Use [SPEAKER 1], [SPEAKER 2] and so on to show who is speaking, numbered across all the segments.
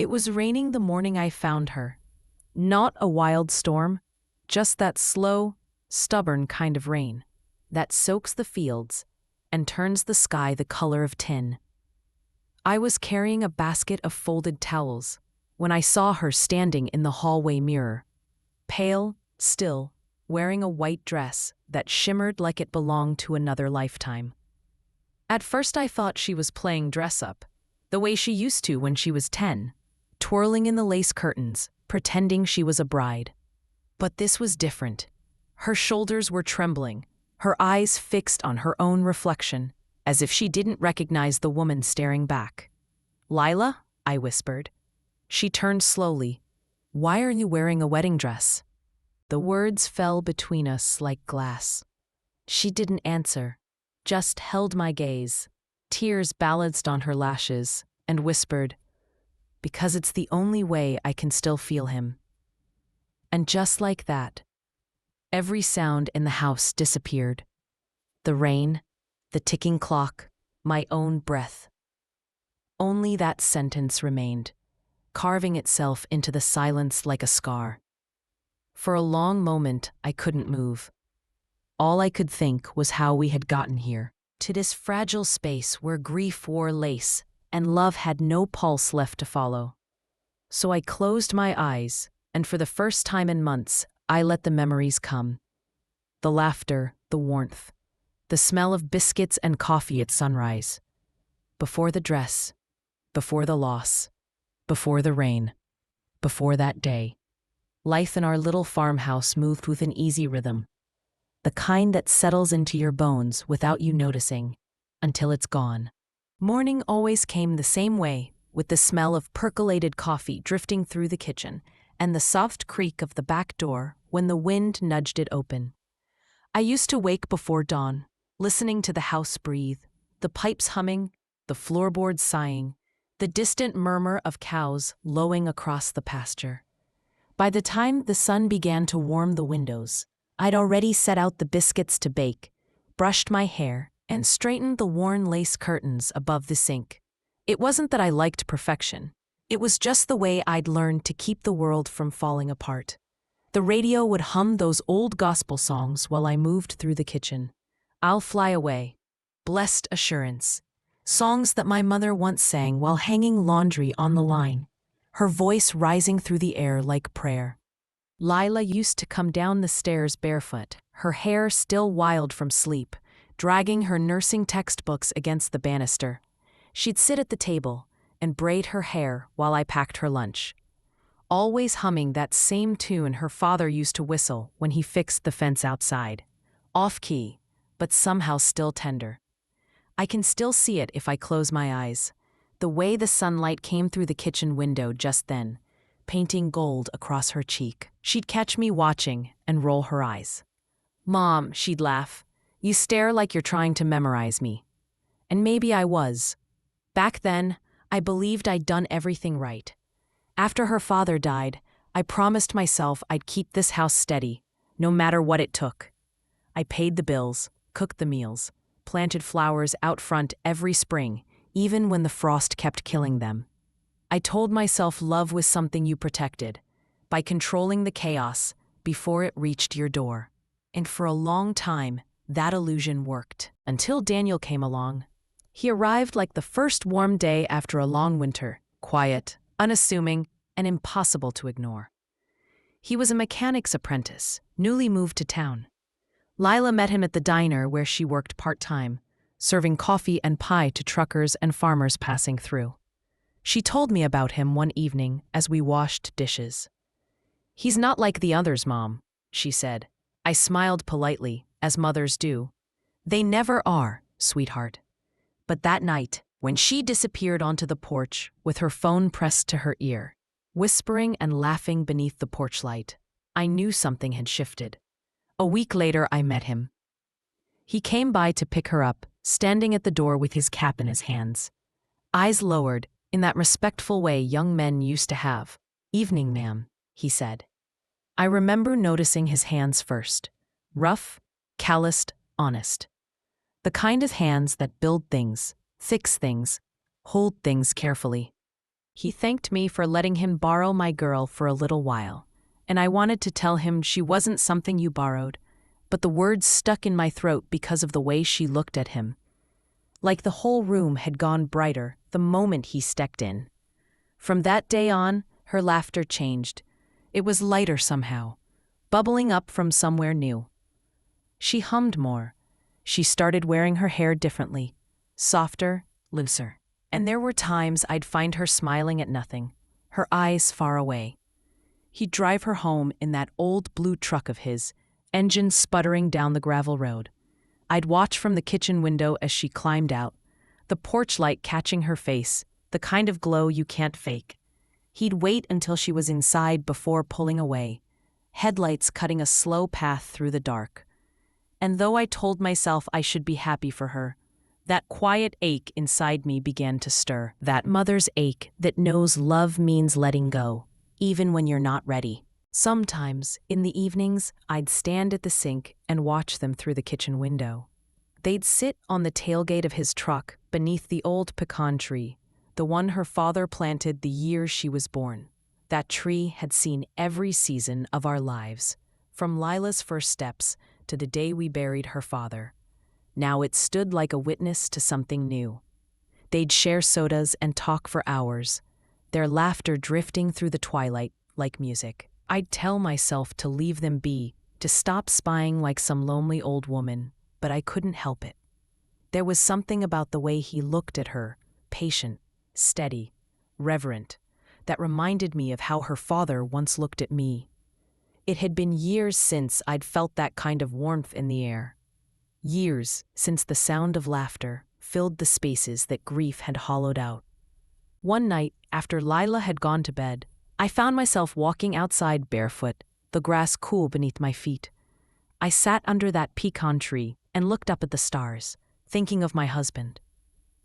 [SPEAKER 1] It was raining the morning I found her. Not a wild storm, just that slow, stubborn kind of rain that soaks the fields and turns the sky the color of tin. I was carrying a basket of folded towels when I saw her standing in the hallway mirror, pale, still, wearing a white dress that shimmered like it belonged to another lifetime. At first I thought she was playing dress-up, the way she used to when she was 10, twirling in the lace curtains, pretending she was a bride. But this was different. Her shoulders were trembling, her eyes fixed on her own reflection, as if she didn't recognize the woman staring back. "Lila?" I whispered. She turned slowly. "Why are you wearing a wedding dress?" The words fell between us like glass. She didn't answer, just held my gaze. Tears balanced on her lashes, and whispered, "Because it's the only way I can still feel him." And just like that, every sound in the house disappeared. The rain, the ticking clock, my own breath. Only that sentence remained, carving itself into the silence like a scar. For a long moment, I couldn't move. All I could think was how we had gotten here, to this fragile space where grief wore lace and love had no pulse left to follow. So I closed my eyes, and for the first time in months, I let the memories come. The laughter, the warmth, the smell of biscuits and coffee at sunrise. Before the dress, before the loss, before the rain, before that day. Life in our little farmhouse moved with an easy rhythm, the kind that settles into your bones without you noticing, until it's gone. Morning always came the same way, with the smell of percolated coffee drifting through the kitchen and the soft creak of the back door when the wind nudged it open. I used to wake before dawn, listening to the house breathe, the pipes humming, the floorboards sighing, the distant murmur of cows lowing across the pasture. By the time the sun began to warm the windows, I'd already set out the biscuits to bake, brushed my hair, and straightened the worn lace curtains above the sink. It wasn't that I liked perfection. It was just the way I'd learned to keep the world from falling apart. The radio would hum those old gospel songs while I moved through the kitchen. "I'll Fly Away," "Blessed Assurance," songs that my mother once sang while hanging laundry on the line, her voice rising through the air like prayer. Lila used to come down the stairs barefoot, her hair still wild from sleep, dragging her nursing textbooks against the banister. She'd sit at the table and braid her hair while I packed her lunch, always humming that same tune her father used to whistle when he fixed the fence outside. Off-key, but somehow still tender. I can still see it if I close my eyes, the way the sunlight came through the kitchen window just then, painting gold across her cheek. She'd catch me watching and roll her eyes. "Mom," she'd laugh, "you stare like you're trying to memorize me." And maybe I was. Back then, I believed I'd done everything right. After her father died, I promised myself I'd keep this house steady, no matter what it took. I paid the bills, cooked the meals, planted flowers out front every spring, even when the frost kept killing them. I told myself love was something you protected, by controlling the chaos before it reached your door. And for a long time, that illusion worked, until Daniel came along. He arrived like the first warm day after a long winter, quiet, unassuming, and impossible to ignore. He was a mechanic's apprentice, newly moved to town. Lila met him at the diner where she worked part-time, serving coffee and pie to truckers and farmers passing through. She told me about him one evening as we washed dishes. "He's not like the others, Mom," she said. I smiled politely, as mothers do. "They never are, sweetheart." But that night, when she disappeared onto the porch with her phone pressed to her ear, whispering and laughing beneath the porch light, I knew something had shifted. A week later, I met him. He came by to pick her up, standing at the door with his cap in his hands. Eyes lowered, in that respectful way young men used to have. "Evening, ma'am," he said. I remember noticing his hands first. Rough, calloused, honest. The kind of hands that build things, fix things, hold things carefully. He thanked me for letting him borrow my girl for a little while, and I wanted to tell him she wasn't something you borrowed, but the words stuck in my throat because of the way she looked at him. Like the whole room had gone brighter the moment he stepped in. From that day on, her laughter changed. It was lighter somehow, bubbling up from somewhere new. She hummed more. She started wearing her hair differently, softer, looser. And there were times I'd find her smiling at nothing, her eyes far away. He'd drive her home in that old blue truck of his, engine sputtering down the gravel road. I'd watch from the kitchen window as she climbed out, the porch light catching her face, the kind of glow you can't fake. He'd wait until she was inside before pulling away, headlights cutting a slow path through the dark. And though I told myself I should be happy for her, that quiet ache inside me began to stir. That mother's ache that knows love means letting go, even when you're not ready. Sometimes, in the evenings, I'd stand at the sink and watch them through the kitchen window. They'd sit on the tailgate of his truck beneath the old pecan tree, the one her father planted the year she was born. That tree had seen every season of our lives, from Lila's first steps to the day we buried her father. Now it stood like a witness to something new. They'd share sodas and talk for hours, their laughter drifting through the twilight like music. I'd tell myself to leave them be, to stop spying like some lonely old woman, but I couldn't help it. There was something about the way he looked at her, patient, steady, reverent, that reminded me of how her father once looked at me. It had been years since I'd felt that kind of warmth in the air. Years since the sound of laughter filled the spaces that grief had hollowed out. One night, after Lila had gone to bed, I found myself walking outside barefoot, the grass cool beneath my feet. I sat under that pecan tree and looked up at the stars, thinking of my husband.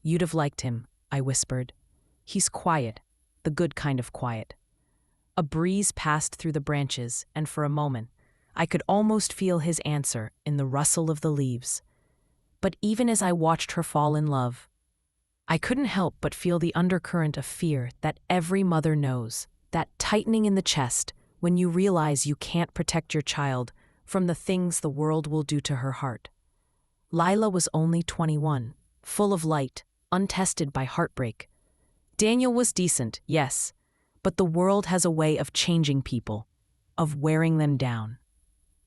[SPEAKER 1] "You'd have liked him," I whispered. "He's quiet, the good kind of quiet." A breeze passed through the branches, and for a moment, I could almost feel his answer in the rustle of the leaves. But even as I watched her fall in love, I couldn't help but feel the undercurrent of fear that every mother knows, that tightening in the chest when you realize you can't protect your child from the things the world will do to her heart. Lila was only 21, full of light, untested by heartbreak. Daniel was decent, yes, but the world has a way of changing people, of wearing them down.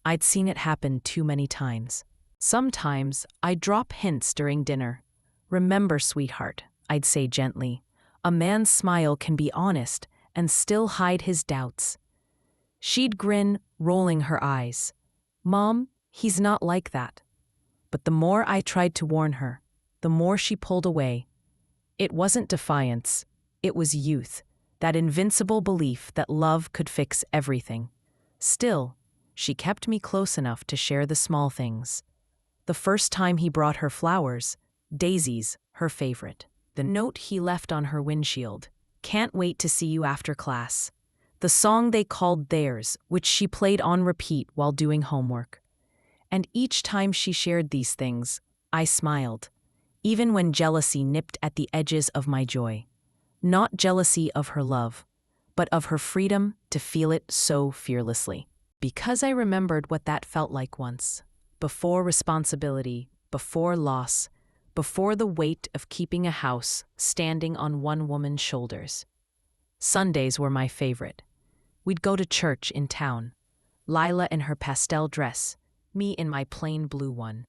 [SPEAKER 1] I'd seen it happen too many times. Sometimes I'd drop hints during dinner. "Remember, sweetheart," I'd say gently, "a man's smile can be honest and still hide his doubts." She'd grin, rolling her eyes. "Mom, he's not like that." But the more I tried to warn her, the more she pulled away. It wasn't defiance, it was youth, that invincible belief that love could fix everything. Still, she kept me close enough to share the small things. The first time he brought her flowers, daisies, her favorite. The note he left on her windshield, "Can't wait to see you after class." The song they called theirs, which she played on repeat while doing homework. And each time she shared these things, I smiled, even when jealousy nipped at the edges of my joy. Not jealousy of her love, but of her freedom to feel it so fearlessly. Because I remembered what that felt like once, before responsibility, before loss, before the weight of keeping a house standing on one woman's shoulders. Sundays were my favorite. We'd go to church in town, Lila in her pastel dress, me in my plain blue one.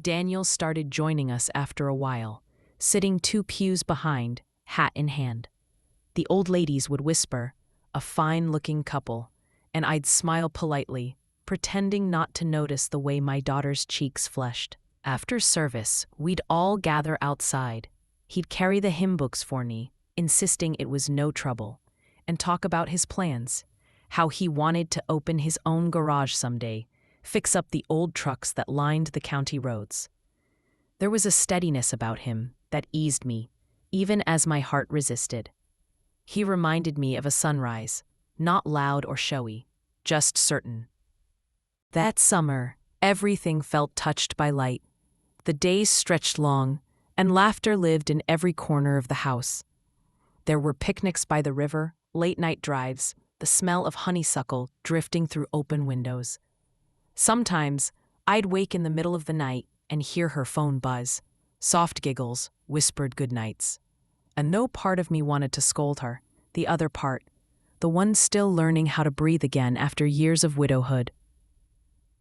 [SPEAKER 1] Daniel started joining us after a while, sitting 2 pews behind, hat in hand. The old ladies would whisper, "A fine-looking couple," and I'd smile politely, pretending not to notice the way my daughter's cheeks flushed. After service, we'd all gather outside. He'd carry the hymn books for me, insisting it was no trouble, and talk about his plans, how he wanted to open his own garage someday, fix up the old trucks that lined the county roads. There was a steadiness about him that eased me, even as my heart resisted. He reminded me of a sunrise, not loud or showy, just certain. That summer, everything felt touched by light. The days stretched long, and laughter lived in every corner of the house. There were picnics by the river, late-night drives, the smell of honeysuckle drifting through open windows. Sometimes, I'd wake in the middle of the night and hear her phone buzz. Soft giggles, whispered goodnights. And no part of me wanted to scold her. The other part, the one still learning how to breathe again after years of widowhood,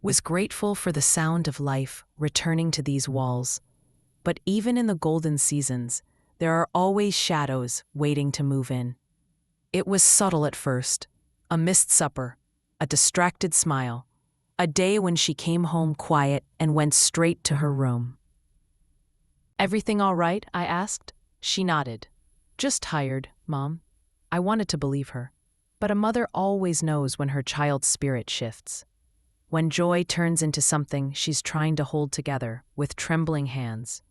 [SPEAKER 1] was grateful for the sound of life returning to these walls. But even in the golden seasons, there are always shadows waiting to move in. It was subtle at first, a missed supper, a distracted smile, a day when she came home quiet and went straight to her room. "Everything all right?" I asked. She nodded. "Just tired, Mom." I wanted to believe her. But a mother always knows when her child's spirit shifts. When joy turns into something she's trying to hold together with trembling hands.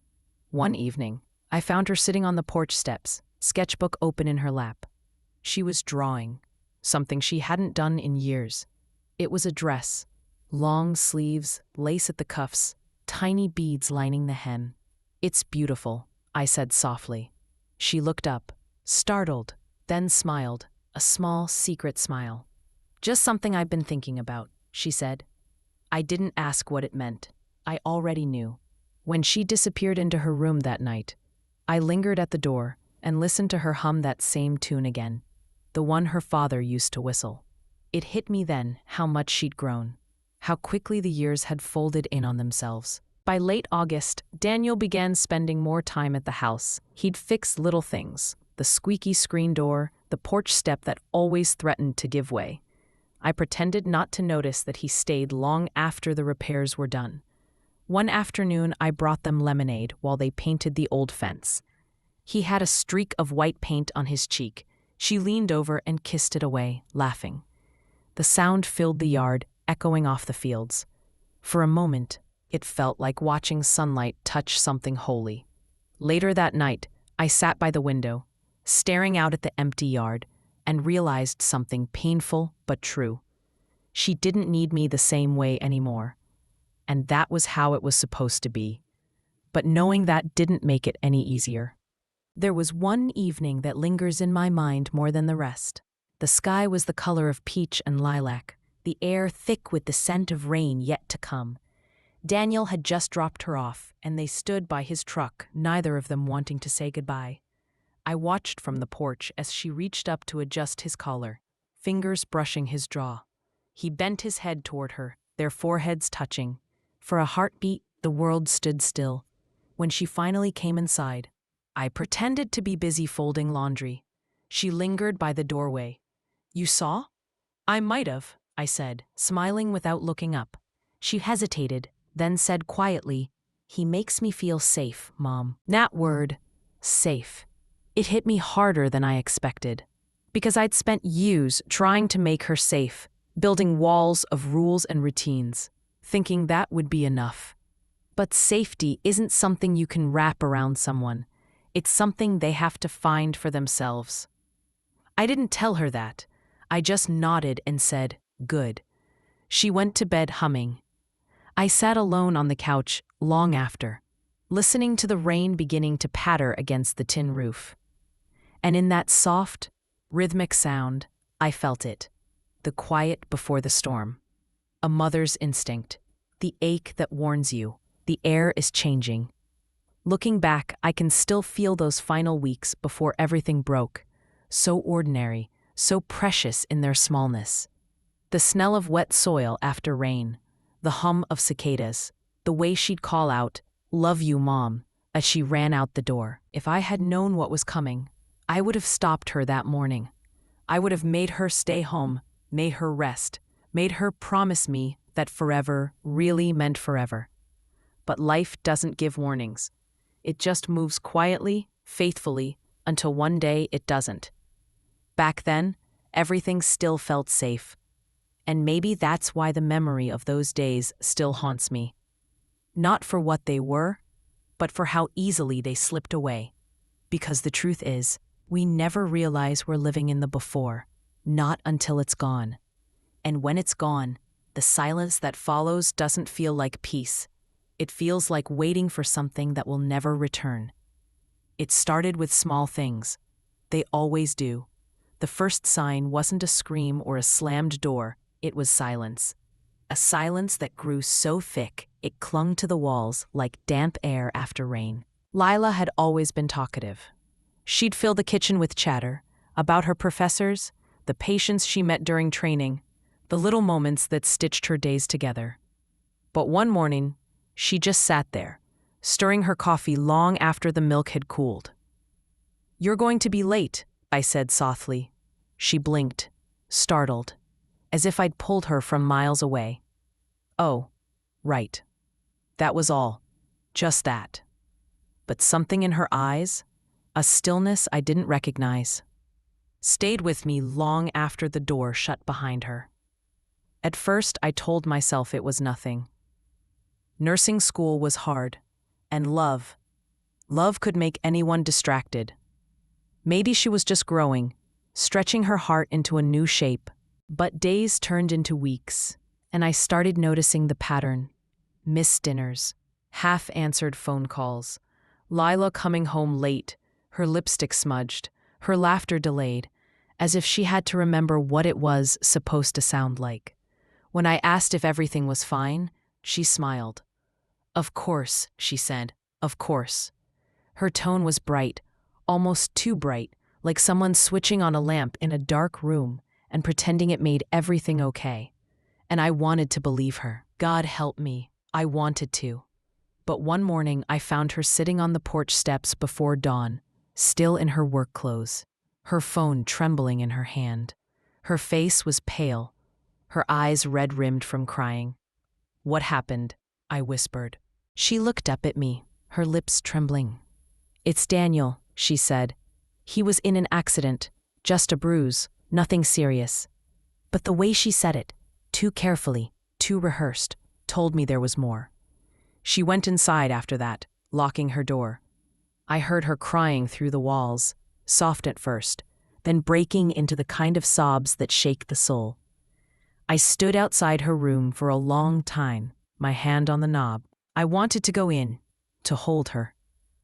[SPEAKER 1] One evening, I found her sitting on the porch steps, sketchbook open in her lap. She was drawing, something she hadn't done in years. It was a dress, long sleeves, lace at the cuffs, tiny beads lining the hem. "It's beautiful," I said softly. She looked up, startled, then smiled, a small, secret smile. "Just something I've been thinking about," she said. I didn't ask what it meant. I already knew. When she disappeared into her room that night, I lingered at the door and listened to her hum that same tune again, the one her father used to whistle. It hit me then how much she'd grown, how quickly the years had folded in on themselves. By late August, Daniel began spending more time at the house. He'd fix little things, the squeaky screen door, the porch step that always threatened to give way. I pretended not to notice that he stayed long after the repairs were done. One afternoon, I brought them lemonade while they painted the old fence. He had a streak of white paint on his cheek. She leaned over and kissed it away, laughing. The sound filled the yard, echoing off the fields. For a moment, it felt like watching sunlight touch something holy. Later that night, I sat by the window, staring out at the empty yard, and realized something painful but true. She didn't need me the same way anymore. And that was how it was supposed to be. But knowing that didn't make it any easier. There was one evening that lingers in my mind more than the rest. The sky was the color of peach and lilac, the air thick with the scent of rain yet to come. Daniel had just dropped her off, and they stood by his truck, neither of them wanting to say goodbye. I watched from the porch as she reached up to adjust his collar, fingers brushing his jaw. He bent his head toward her, their foreheads touching. For a heartbeat, the world stood still. When she finally came inside, I pretended to be busy folding laundry. She lingered by the doorway. "You saw?" "I might have," I said, smiling without looking up. She hesitated, then said quietly, "He makes me feel safe, Mom." That word, safe. It hit me harder than I expected. Because I'd spent years trying to make her safe, building walls of rules and routines, thinking that would be enough. But safety isn't something you can wrap around someone. It's something they have to find for themselves. I didn't tell her that. I just nodded and said, "Good." She went to bed humming. I sat alone on the couch long after, listening to the rain beginning to patter against the tin roof. And in that soft, rhythmic sound, I felt it, the quiet before the storm. A mother's instinct, the ache that warns you, the air is changing. Looking back, I can still feel those final weeks before everything broke, so ordinary, so precious in their smallness. The smell of wet soil after rain, the hum of cicadas, the way she'd call out, "Love you, Mom," as she ran out the door. If I had known what was coming, I would have stopped her that morning. I would have made her stay home, made her rest, made her promise me that forever really meant forever. But life doesn't give warnings. It just moves quietly, faithfully, until one day it doesn't. Back then, everything still felt safe. And maybe that's why the memory of those days still haunts me. Not for what they were, but for how easily they slipped away. Because the truth is, we never realize we're living in the before, not until it's gone. And when it's gone, the silence that follows doesn't feel like peace. It feels like waiting for something that will never return. It started with small things. They always do. The first sign wasn't a scream or a slammed door, it was silence. A silence that grew so thick it clung to the walls like damp air after rain. Lila had always been talkative. She'd fill the kitchen with chatter about her professors, the patients she met during training, the little moments that stitched her days together. But one morning, she just sat there, stirring her coffee long after the milk had cooled. "You're going to be late," I said softly. She blinked, startled, as if I'd pulled her from miles away. Oh, right. That was all. Just that. But something in her eyes, a stillness I didn't recognize, stayed with me long after the door shut behind her. At first, I told myself it was nothing. Nursing school was hard, and love could make anyone distracted. Maybe she was just growing, stretching her heart into a new shape. But days turned into weeks, and I started noticing the pattern. Missed dinners, half-answered phone calls, Lila coming home late, her lipstick smudged, her laughter delayed, as if she had to remember what it was supposed to sound like. When I asked if everything was fine, she smiled. "Of course," she said, "of course." Her tone was bright, almost too bright, like someone switching on a lamp in a dark room and pretending it made everything okay. And I wanted to believe her. God help me, I wanted to. But one morning I found her sitting on the porch steps before dawn, still in her work clothes, her phone trembling in her hand. Her face was pale, her eyes red-rimmed from crying. "What happened?" I whispered. She looked up at me, her lips trembling. "It's Daniel," she said. "He was in an accident, just a bruise, nothing serious." But the way she said it, too carefully, too rehearsed, told me there was more. She went inside after that, locking her door. I heard her crying through the walls, soft at first, then breaking into the kind of sobs that shake the soul. I stood outside her room for a long time, my hand on the knob. I wanted to go in, to hold her,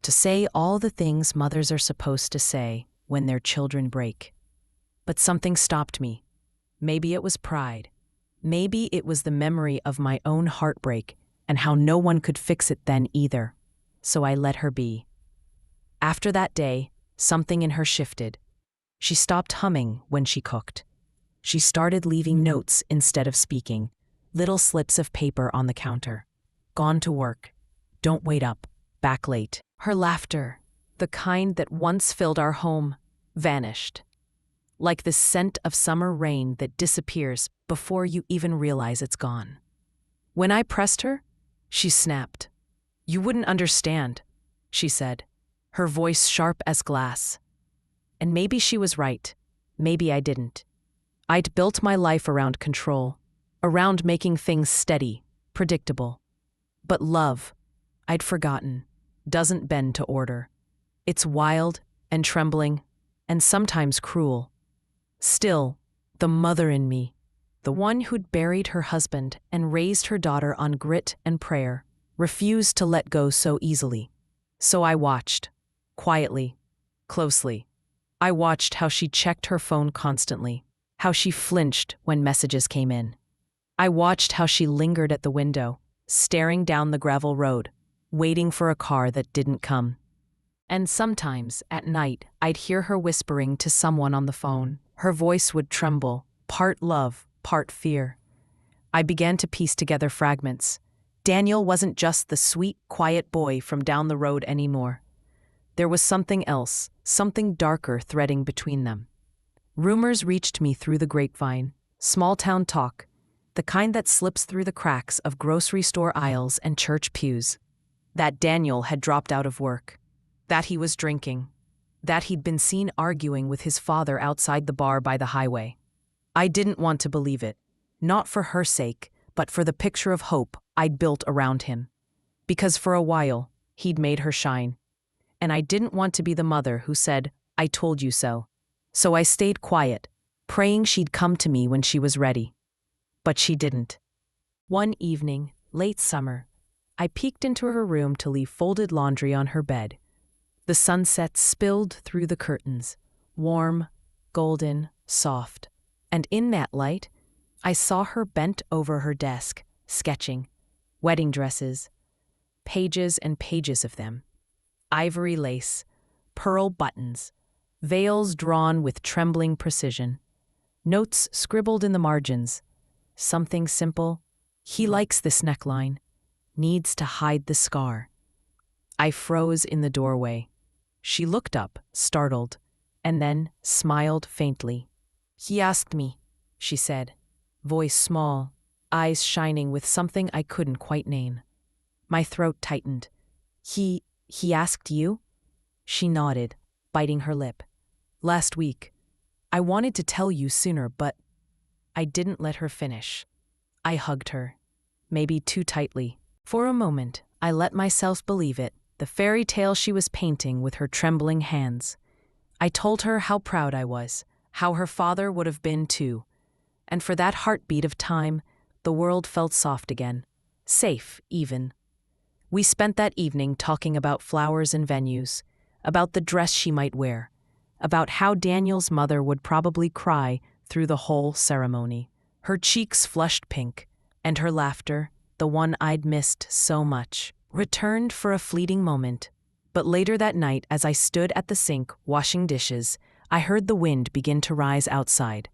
[SPEAKER 1] to say all the things mothers are supposed to say when their children break. But something stopped me. Maybe it was pride. Maybe it was the memory of my own heartbreak and how no one could fix it then either. So I let her be. After that day, something in her shifted. She stopped humming when she cooked. She started leaving notes instead of speaking, little slips of paper on the counter. "Gone to work. Don't wait up. Back late." Her laughter, the kind that once filled our home, vanished. Like the scent of summer rain that disappears before you even realize it's gone. When I pressed her, she snapped. "You wouldn't understand," she said, her voice sharp as glass. And maybe she was right. Maybe I didn't. I'd built my life around control, around making things steady, predictable. But love, I'd forgotten, doesn't bend to order. It's wild and trembling and sometimes cruel. Still, the mother in me, the one who'd buried her husband and raised her daughter on grit and prayer, refused to let go so easily. So I watched, quietly, closely. I watched how she checked her phone constantly, how she flinched when messages came in. I watched how she lingered at the window, staring down the gravel road, waiting for a car that didn't come. And sometimes, at night, I'd hear her whispering to someone on the phone. Her voice would tremble, part love, part fear. I began to piece together fragments. Daniel wasn't just the sweet, quiet boy from down the road anymore. There was something else, something darker threading between them. Rumors reached me through the grapevine, small-town talk, the kind that slips through the cracks of grocery store aisles and church pews. That Daniel had dropped out of work, that he was drinking, that he'd been seen arguing with his father outside the bar by the highway. I didn't want to believe it, not for her sake, but for the picture of hope I'd built around him. Because for a while, he'd made her shine. And I didn't want to be the mother who said, "I told you so." So I stayed quiet, praying she'd come to me when she was ready. But she didn't. One evening, late summer, I peeked into her room to leave folded laundry on her bed. The sunset spilled through the curtains, warm, golden, soft. And in that light, I saw her bent over her desk, sketching. Wedding dresses, pages and pages of them. Ivory lace, pearl buttons, veils drawn with trembling precision. Notes scribbled in the margins. Something simple. He likes this neckline. Needs to hide the scar. I froze in the doorway. She looked up, startled, and then smiled faintly. He asked me, she said, voice small, eyes shining with something I couldn't quite name. My throat tightened. He asked you? She nodded, biting her lip. Last week. I wanted to tell you sooner, but I didn't let her finish. I hugged her, maybe too tightly. For a moment, I let myself believe it, the fairy tale she was painting with her trembling hands. I told her how proud I was, how her father would have been too. And for that heartbeat of time, the world felt soft again. Safe, even. We spent that evening talking about flowers and venues, about the dress she might wear, about how Daniel's mother would probably cry through the whole ceremony. Her cheeks flushed pink, and her laughter, the one I'd missed so much, returned for a fleeting moment. But later that night, as I stood at the sink washing dishes, I heard the wind begin to rise outside.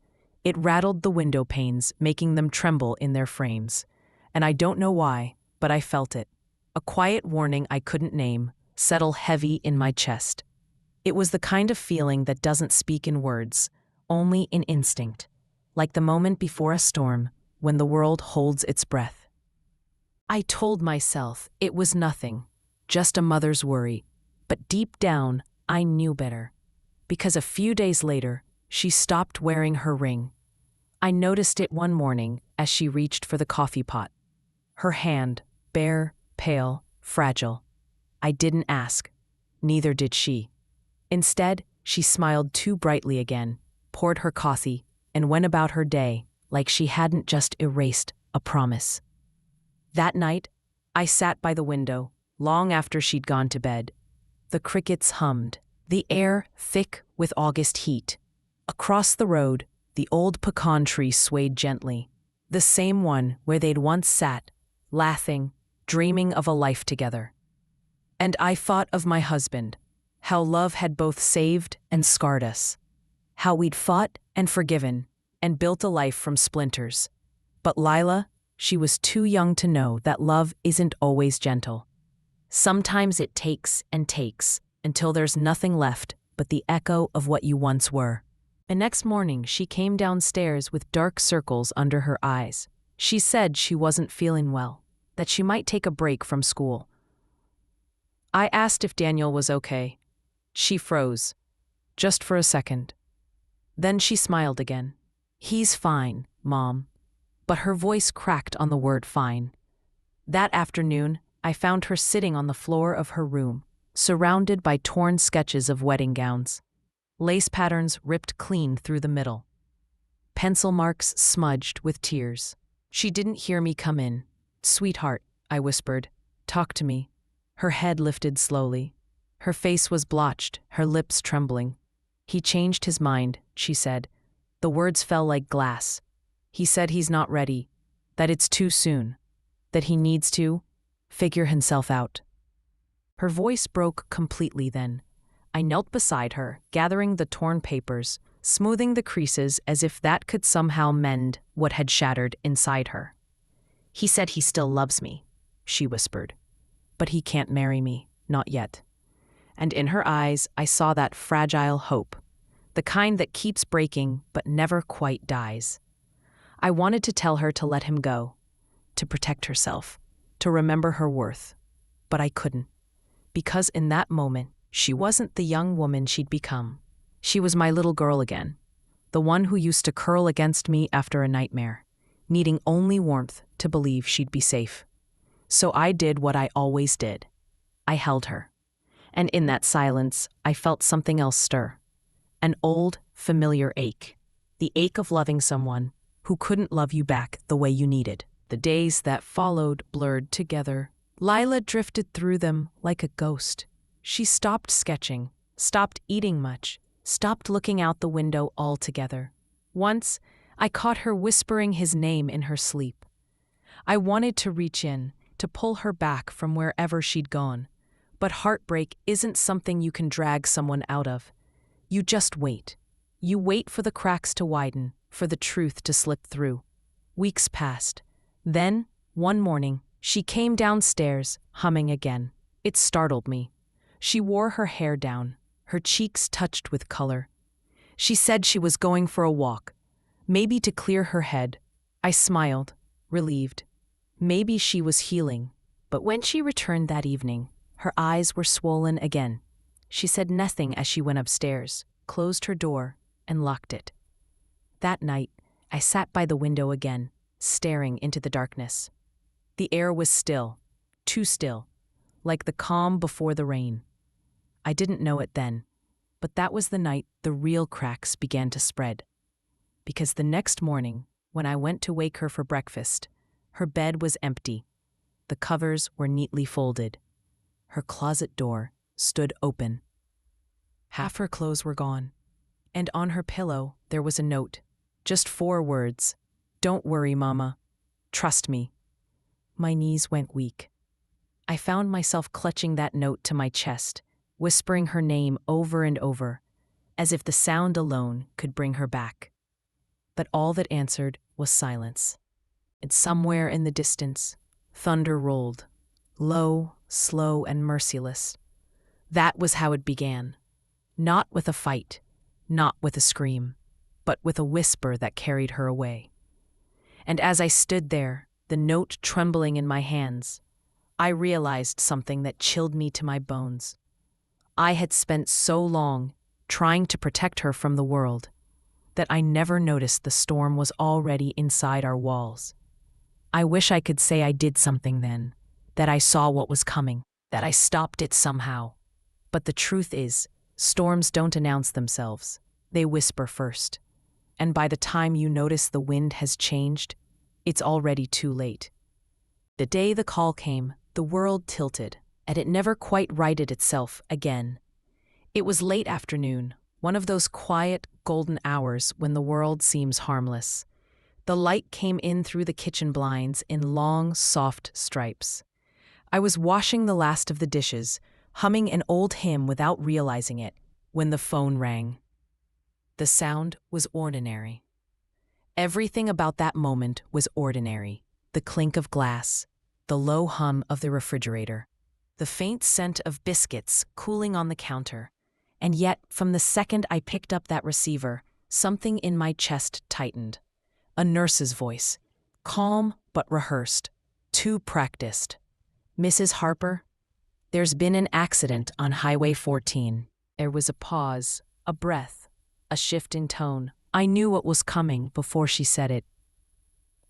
[SPEAKER 1] It rattled the window panes, making them tremble in their frames. And I don't know why, but I felt it. A quiet warning I couldn't name, settle heavy in my chest. It was the kind of feeling that doesn't speak in words, only in instinct, like the moment before a storm, when the world holds its breath. I told myself it was nothing, just a mother's worry, but deep down, I knew better. Because a few days later, she stopped wearing her ring. I noticed it one morning as she reached for the coffee pot. Her hand, bare, pale, fragile. I didn't ask. Neither did she. Instead, she smiled too brightly again, poured her coffee, and went about her day like she hadn't just erased a promise. That night, I sat by the window, long after she'd gone to bed. The crickets hummed, the air thick with August heat. Across the road, the old pecan tree swayed gently, the same one where they'd once sat, laughing, dreaming of a life together. And I thought of my husband, how love had both saved and scarred us, how we'd fought and forgiven and built a life from splinters. But Lila, she was too young to know that love isn't always gentle. Sometimes it takes and takes until there's nothing left but the echo of what you once were. The next morning, she came downstairs with dark circles under her eyes. She said she wasn't feeling well, that she might take a break from school. I asked if Daniel was okay. She froze, just for a second. Then she smiled again. He's fine, Mom. But her voice cracked on the word fine. That afternoon, I found her sitting on the floor of her room, surrounded by torn sketches of wedding gowns. Lace patterns ripped clean through the middle. Pencil marks smudged with tears. She didn't hear me come in. Sweetheart, I whispered. Talk to me. Her head lifted slowly. Her face was blotched, her lips trembling. He changed his mind, she said. The words fell like glass. He said he's not ready, that it's too soon, that he needs to figure himself out. Her voice broke completely then. I knelt beside her, gathering the torn papers, smoothing the creases as if that could somehow mend what had shattered inside her. He said he still loves me, she whispered. But he can't marry me, not yet. And in her eyes, I saw that fragile hope, the kind that keeps breaking but never quite dies. I wanted to tell her to let him go, to protect herself, to remember her worth. But I couldn't. Because in that moment, she wasn't the young woman she'd become. She was my little girl again, the one who used to curl against me after a nightmare, needing only warmth to believe she'd be safe. So I did what I always did. I held her. And in that silence, I felt something else stir. An old, familiar ache. The ache of loving someone who couldn't love you back the way you needed. The days that followed blurred together. Lila drifted through them like a ghost. She stopped sketching, stopped eating much, stopped looking out the window altogether. Once, I caught her whispering his name in her sleep. I wanted to reach in, to pull her back from wherever she'd gone. But heartbreak isn't something you can drag someone out of. You just wait. You wait for the cracks to widen, for the truth to slip through. Weeks passed. Then, one morning, she came downstairs, humming again. It startled me. She wore her hair down, her cheeks touched with color. She said she was going for a walk, maybe to clear her head. I smiled, relieved. Maybe she was healing. But when she returned that evening, her eyes were swollen again. She said nothing as she went upstairs, closed her door, and locked it. That night, I sat by the window again, staring into the darkness. The air was still, too still, like the calm before the rain. I didn't know it then, but that was the night the real cracks began to spread. Because the next morning, when I went to wake her for breakfast, her bed was empty. The covers were neatly folded. Her closet door stood open. Half her clothes were gone, and on her pillow there was a note. Just 4 words. "Don't worry, Mama. Trust me." My knees went weak. I found myself clutching that note to my chest, whispering her name over and over, as if the sound alone could bring her back. But all that answered was silence. And somewhere in the distance, thunder rolled, low, slow, and merciless. That was how it began. Not with a fight, not with a scream, but with a whisper that carried her away. And as I stood there, the note trembling in my hands, I realized something that chilled me to my bones. I had spent so long trying to protect her from the world that I never noticed the storm was already inside our walls. I wish I could say I did something then, that I saw what was coming, that I stopped it somehow. But the truth is, storms don't announce themselves. They whisper first. And by the time you notice the wind has changed, it's already too late. The day the call came, the world tilted, and it never quite righted itself again. It was late afternoon, one of those quiet, golden hours when the world seems harmless. The light came in through the kitchen blinds in long, soft stripes. I was washing the last of the dishes, humming an old hymn without realizing it, when the phone rang. The sound was ordinary. Everything about that moment was ordinary. The clink of glass, the low hum of the refrigerator, the faint scent of biscuits cooling on the counter. And yet, from the second I picked up that receiver, something in my chest tightened. A nurse's voice, calm but rehearsed, too practiced. "Mrs. Harper, there's been an accident on Highway 14. There was a pause, a breath, a shift in tone. I knew what was coming before she said it.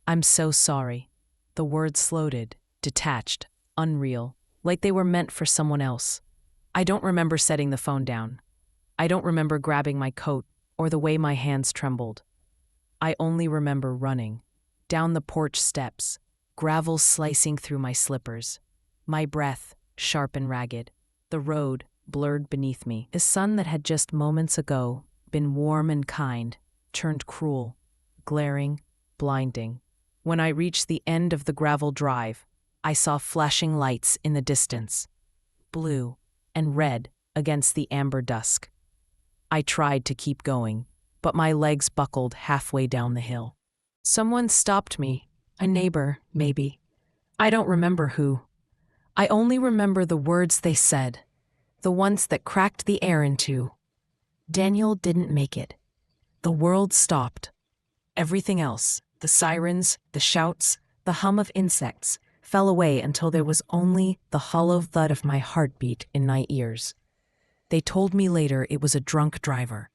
[SPEAKER 1] "I'm so sorry." The words floated, detached, unreal, like they were meant for someone else. I don't remember setting the phone down. I don't remember grabbing my coat or the way my hands trembled. I only remember running, down the porch steps, gravel slicing through my slippers, my breath sharp and ragged, the road blurred beneath me. The sun that had just moments ago been warm and kind turned cruel, glaring, blinding. When I reached the end of the gravel drive, I saw flashing lights in the distance, blue and red against the amber dusk. I tried to keep going, but my legs buckled halfway down the hill. Someone stopped me, a neighbor, maybe. I don't remember who. I only remember the words they said, the ones that cracked the air in two. Daniel didn't make it. The world stopped. Everything else, the sirens, the shouts, the hum of insects, fell away until there was only the hollow thud of my heartbeat in my ears. They told me later it was a drunk driver.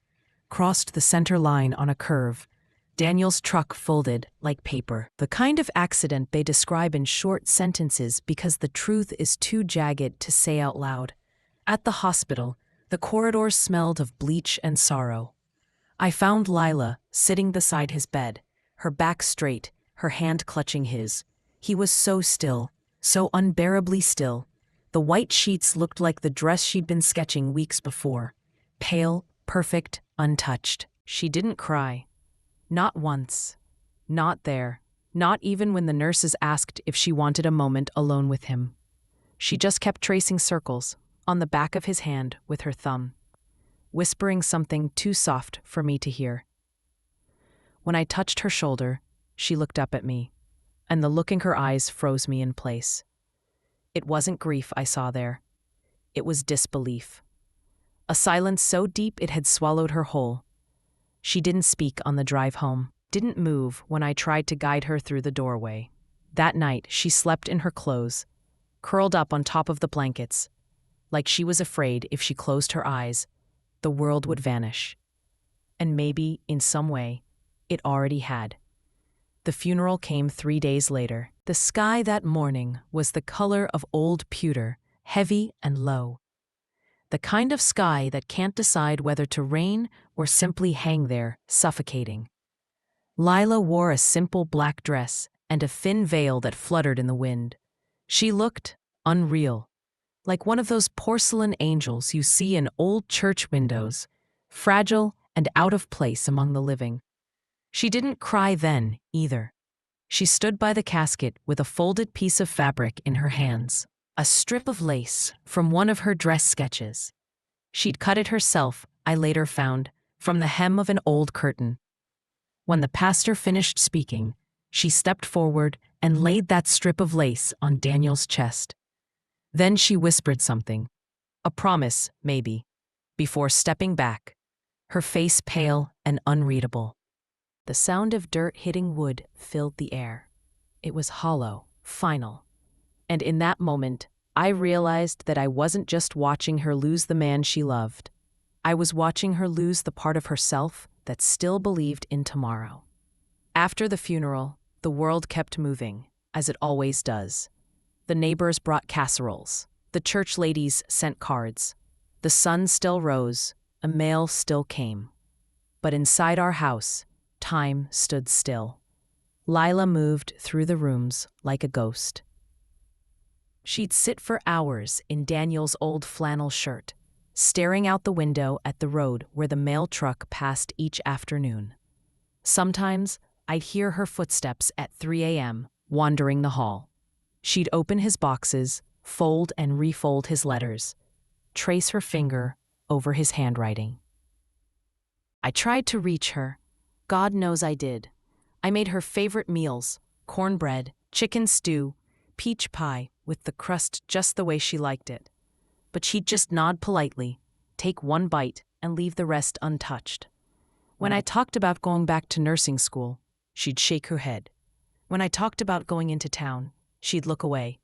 [SPEAKER 1] Crossed the center line on a curve. Daniel's truck folded like paper. The kind of accident they describe in short sentences because the truth is too jagged to say out loud. At the hospital, the corridors smelled of bleach and sorrow. I found Lila sitting beside his bed, her back straight, her hand clutching his. He was so still, so unbearably still. The white sheets looked like the dress she'd been sketching weeks before. Pale, perfect, untouched. She didn't cry. Not once. Not there. Not even when the nurses asked if she wanted a moment alone with him. She just kept tracing circles on the back of his hand with her thumb, whispering something too soft for me to hear. When I touched her shoulder, she looked up at me, and the look in her eyes froze me in place. It wasn't grief I saw there. It was disbelief. A silence so deep it had swallowed her whole. She didn't speak on the drive home, didn't move when I tried to guide her through the doorway. That night, she slept in her clothes, curled up on top of the blankets, like she was afraid if she closed her eyes, the world would vanish. And maybe, in some way, it already had. The funeral came 3 days later. The sky that morning was the color of old pewter, heavy and low. The kind of sky that can't decide whether to rain or simply hang there, suffocating. Lila wore a simple black dress and a thin veil that fluttered in the wind. She looked unreal, like one of those porcelain angels you see in old church windows, fragile and out of place among the living. She didn't cry then, either. She stood by the casket with a folded piece of fabric in her hands, a strip of lace from one of her dress sketches. She'd cut it herself, I later found, from the hem of an old curtain. When the pastor finished speaking, she stepped forward and laid that strip of lace on Daniel's chest. Then she whispered something, a promise, maybe, before stepping back, her face pale and unreadable. The sound of dirt hitting wood filled the air. It was hollow, final. And in that moment, I realized that I wasn't just watching her lose the man she loved. I was watching her lose the part of herself that still believed in tomorrow. After the funeral, the world kept moving, as it always does. The neighbors brought casseroles. The church ladies sent cards. The sun still rose. A mail still came. But inside our house, time stood still. Lila moved through the rooms like a ghost. She'd sit for hours in Daniel's old flannel shirt, staring out the window at the road where the mail truck passed each afternoon. Sometimes I'd hear her footsteps at 3 a.m. wandering the hall. She'd open his boxes, fold and refold his letters, trace her finger over his handwriting. I tried to reach her. God knows I did. I made her favorite meals, cornbread, chicken stew, peach pie with the crust just the way she liked it. But she'd just nod politely, take one bite, and leave the rest untouched. When I talked about going back to nursing school, she'd shake her head. When I talked about going into town, she'd look away.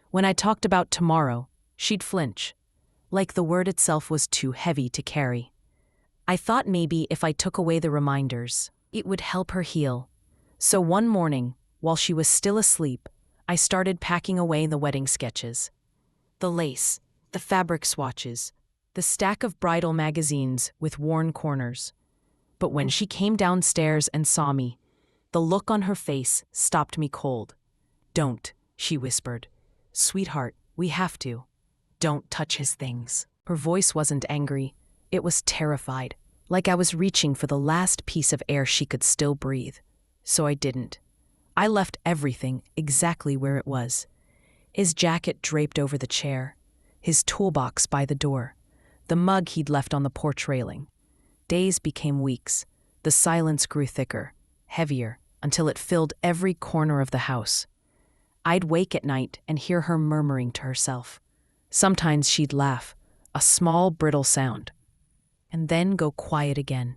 [SPEAKER 1] When I talked about tomorrow, she'd flinch, like the word itself was too heavy to carry. I thought maybe if I took away the reminders, it would help her heal. So one morning, while she was still asleep, I started packing away the wedding sketches. The lace, the fabric swatches, the stack of bridal magazines with worn corners. But when she came downstairs and saw me, the look on her face stopped me cold. "Don't," she whispered. "Sweetheart, we have to. Don't touch his things." Her voice wasn't angry. It was terrified, like I was reaching for the last piece of air she could still breathe. So I didn't. I left everything exactly where it was. His jacket draped over the chair, his toolbox by the door, the mug he'd left on the porch railing. Days became weeks. The silence grew thicker, heavier, until it filled every corner of the house. I'd wake at night and hear her murmuring to herself. Sometimes she'd laugh, a small, brittle sound, and then go quiet again.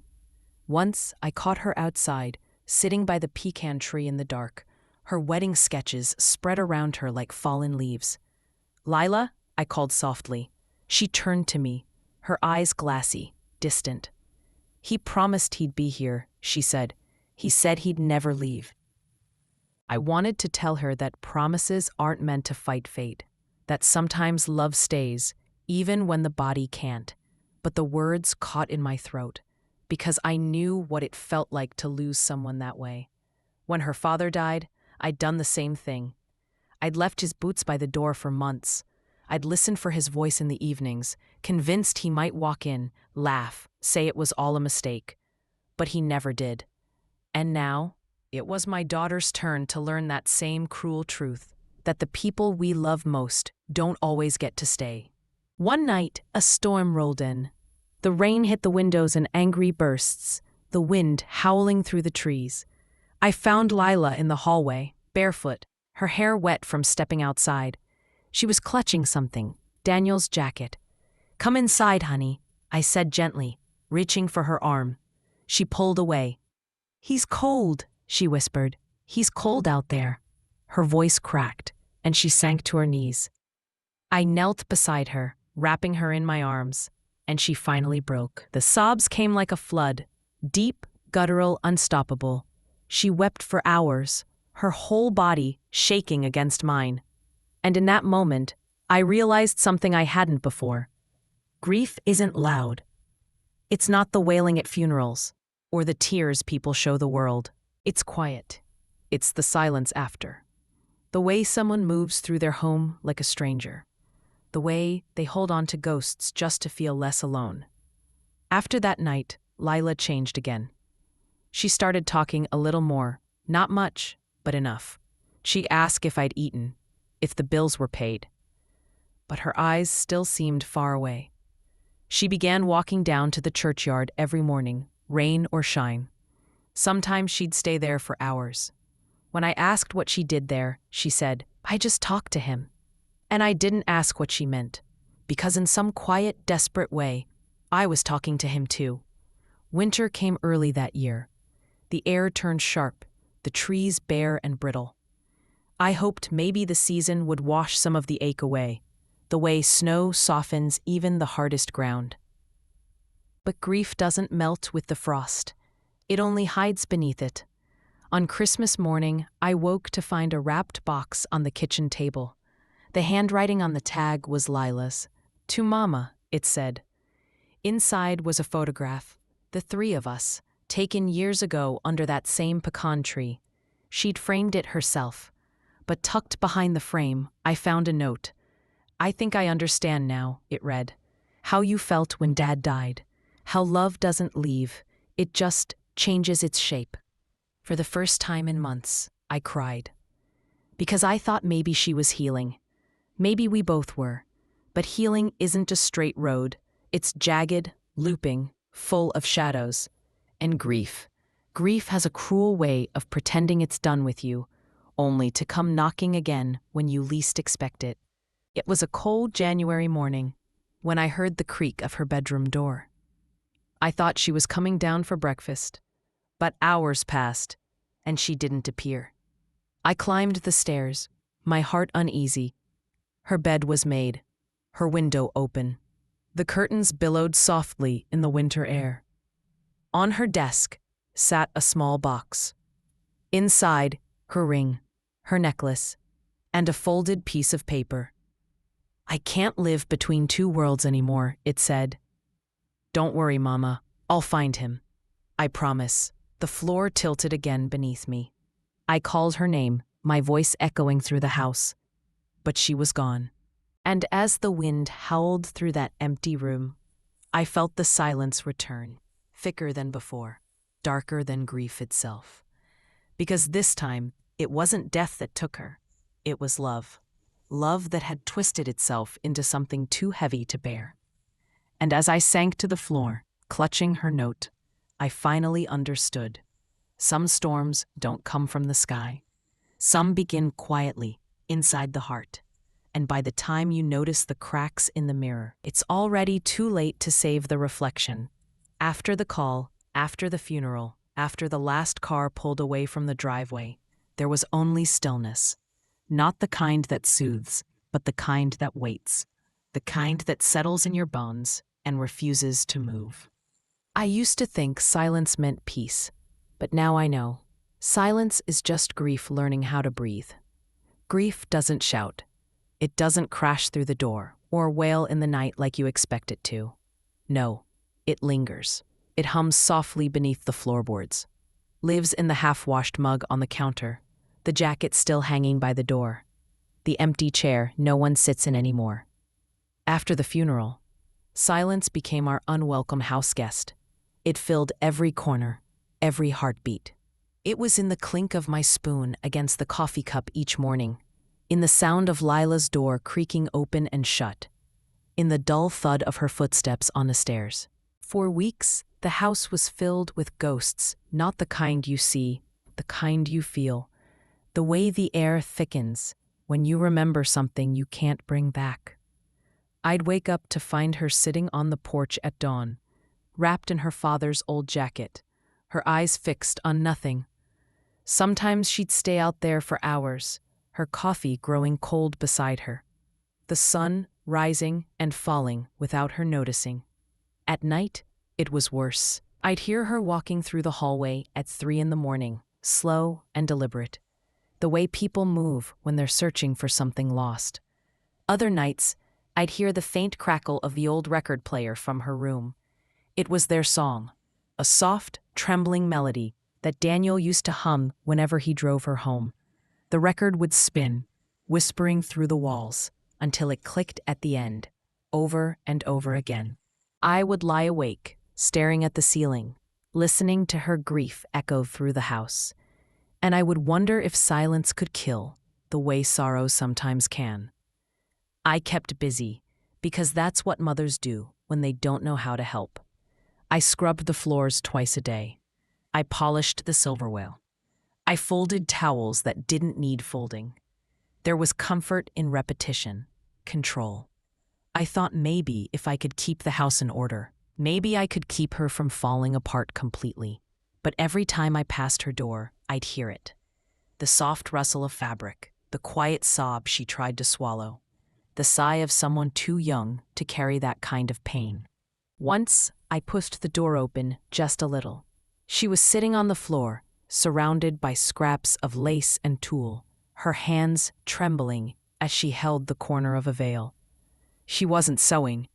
[SPEAKER 1] Once I caught her outside, sitting by the pecan tree in the dark, her wedding sketches spread around her like fallen leaves. "Lila," I called softly. She turned to me, her eyes glassy, distant. "He promised he'd be here," she said. "He said he'd never leave." I wanted to tell her that promises aren't meant to fight fate, that sometimes love stays, even when the body can't. But the words caught in my throat, because I knew what it felt like to lose someone that way. When her father died, I'd done the same thing. I'd left his boots by the door for months. I'd listen for his voice in the evenings, convinced he might walk in, laugh, say it was all a mistake. But he never did. And now, it was my daughter's turn to learn that same cruel truth, that the people we love most don't always get to stay. One night, a storm rolled in. The rain hit the windows in angry bursts, the wind howling through the trees. I found Lila in the hallway, barefoot, her hair wet from stepping outside. She was clutching something, Daniel's jacket. "Come inside, honey," I said gently, reaching for her arm. She pulled away. "He's cold," she whispered. "He's cold out there." Her voice cracked, and she sank to her knees. I knelt beside her, wrapping her in my arms, and she finally broke. The sobs came like a flood, deep, guttural, unstoppable. She wept for hours, her whole body shaking against mine. And in that moment, I realized something I hadn't before. Grief isn't loud. It's not the wailing at funerals, or the tears people show the world. It's quiet. It's the silence after. The way someone moves through their home like a stranger. The way they hold on to ghosts just to feel less alone. After that night, Lila changed again. She started talking a little more, not much, but enough. She'd ask if I'd eaten, if the bills were paid. But her eyes still seemed far away. She began walking down to the churchyard every morning, rain or shine. Sometimes she'd stay there for hours. When I asked what she did there, she said, "I just talked to him." And I didn't ask what she meant, because in some quiet, desperate way, I was talking to him too. Winter came early that year. The air turned sharp, the trees bare and brittle. I hoped maybe the season would wash some of the ache away, the way snow softens even the hardest ground. But grief doesn't melt with the frost. It only hides beneath it. On Christmas morning, I woke to find a wrapped box on the kitchen table. The handwriting on the tag was Lila's. "To Mama," it said. Inside was a photograph, the three of us, taken years ago under that same pecan tree. She'd framed it herself. But tucked behind the frame, I found a note. "I think I understand now," it read. "How you felt when Dad died. How love doesn't leave, it just changes its shape." For the first time in months, I cried. Because I thought maybe she was healing. Maybe we both were. But healing isn't a straight road. It's jagged, looping, full of shadows. And grief. Grief has a cruel way of pretending it's done with you, only to come knocking again when you least expect it. It was a cold January morning when I heard the creak of her bedroom door. I thought she was coming down for breakfast, but hours passed, and she didn't appear. I climbed the stairs, my heart uneasy. Her bed was made, her window open. The curtains billowed softly in the winter air. On her desk sat a small box. Inside, her ring, her necklace, and a folded piece of paper. "I can't live between two worlds anymore," it said. "Don't worry, Mama. I'll find him. I promise." The floor tilted again beneath me. I called her name, my voice echoing through the house. But she was gone. And as the wind howled through that empty room, I felt the silence return, thicker than before, darker than grief itself. Because this time, it wasn't death that took her. It was love. Love that had twisted itself into something too heavy to bear. And as I sank to the floor, clutching her note, I finally understood. Some storms don't come from the sky. Some begin quietly, inside the heart. And by the time you notice the cracks in the mirror, it's already too late to save the reflection. After the call, after the funeral, after the last car pulled away from the driveway, there was only stillness. Not the kind that soothes, but the kind that waits. The kind that settles in your bones and refuses to move. I used to think silence meant peace, but now I know. Silence is just grief learning how to breathe. Grief doesn't shout. It doesn't crash through the door or wail in the night like you expect it to. No, it lingers. It hums softly beneath the floorboards. Lives in the half-washed mug on the counter, the jacket still hanging by the door, the empty chair no one sits in anymore. After the funeral, silence became our unwelcome house guest. It filled every corner, every heartbeat. It was in the clink of my spoon against the coffee cup each morning, in the sound of Lila's door creaking open and shut, in the dull thud of her footsteps on the stairs. For weeks, the house was filled with ghosts, not the kind you see, the kind you feel, the way the air thickens when you remember something you can't bring back. I'd wake up to find her sitting on the porch at dawn, wrapped in her father's old jacket, her eyes fixed on nothing. Sometimes she'd stay out there for hours, her coffee growing cold beside her, the sun rising and falling without her noticing. At night, it was worse. I'd hear her walking through the hallway at 3 a.m, slow and deliberate, the way people move when they're searching for something lost. Other nights, I'd hear the faint crackle of the old record player from her room. It was their song, a soft, trembling melody that Daniel used to hum whenever he drove her home. The record would spin, whispering through the walls, until it clicked at the end, over and over again. I would lie awake, staring at the ceiling, listening to her grief echo through the house, and I would wonder if silence could kill, the way sorrow sometimes can. I kept busy, because that's what mothers do when they don't know how to help. I scrubbed the floors twice a day. I polished the silverware. I folded towels that didn't need folding. There was comfort in repetition, control. I thought maybe if I could keep the house in order, maybe I could keep her from falling apart completely. But every time I passed her door, I'd hear it. The soft rustle of fabric, the quiet sob she tried to swallow, the sigh of someone too young to carry that kind of pain. Once, I pushed the door open just a little. She was sitting on the floor, surrounded by scraps of lace and tulle, her hands trembling as she held the corner of a veil. She wasn't sewing.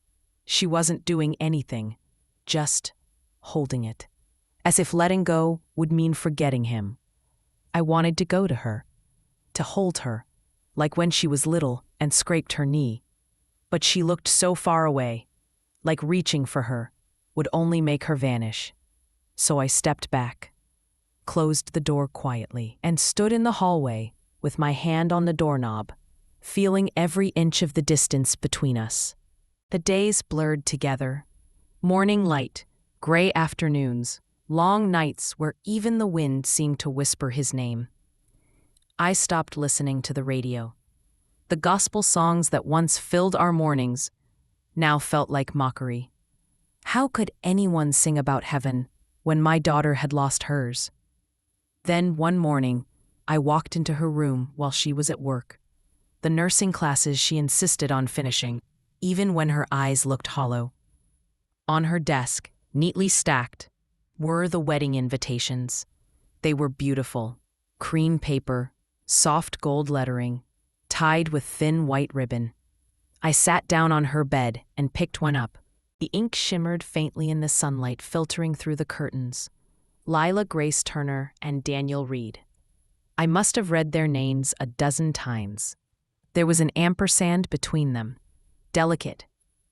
[SPEAKER 1] She wasn't doing anything, just holding it, as if letting go would mean forgetting him. I wanted to go to her, to hold her, like when she was little and scraped her knee. But she looked so far away, like reaching for her would only make her vanish. So I stepped back, closed the door quietly, and stood in the hallway with my hand on the doorknob, feeling every inch of the distance between us. The days blurred together. Morning light, gray afternoons, long nights where even the wind seemed to whisper his name. I stopped listening to the radio. The gospel songs that once filled our mornings now felt like mockery. How could anyone sing about heaven when my daughter had lost hers? Then one morning, I walked into her room while she was at work. The nursing classes she insisted on finishing, even when her eyes looked hollow. On her desk, neatly stacked, were the wedding invitations. They were beautiful, cream paper, soft gold lettering, tied with thin white ribbon. I sat down on her bed and picked one up. The ink shimmered faintly in the sunlight filtering through the curtains. Lila Grace Turner and Daniel Reed. I must have read their names a dozen times. There was an ampersand between them, delicate,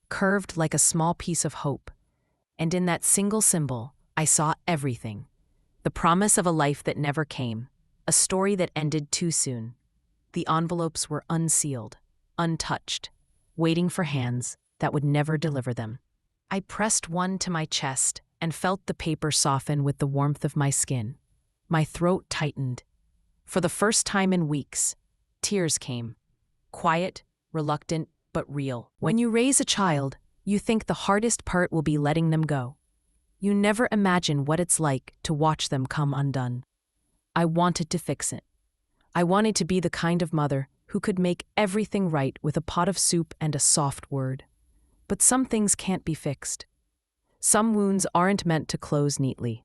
[SPEAKER 1] curved like a small piece of hope. And in that single symbol, I saw everything. The promise of a life that never came, a story that ended too soon. The envelopes were unsealed, untouched, waiting for hands that would never deliver them. I pressed one to my chest and felt the paper soften with the warmth of my skin. My throat tightened. For the first time in weeks, tears came. Quiet, reluctant, but real. When you raise a child, you think the hardest part will be letting them go. You never imagine what it's like to watch them come undone. I wanted to fix it. I wanted to be the kind of mother who could make everything right with a pot of soup and a soft word. But some things can't be fixed. Some wounds aren't meant to close neatly.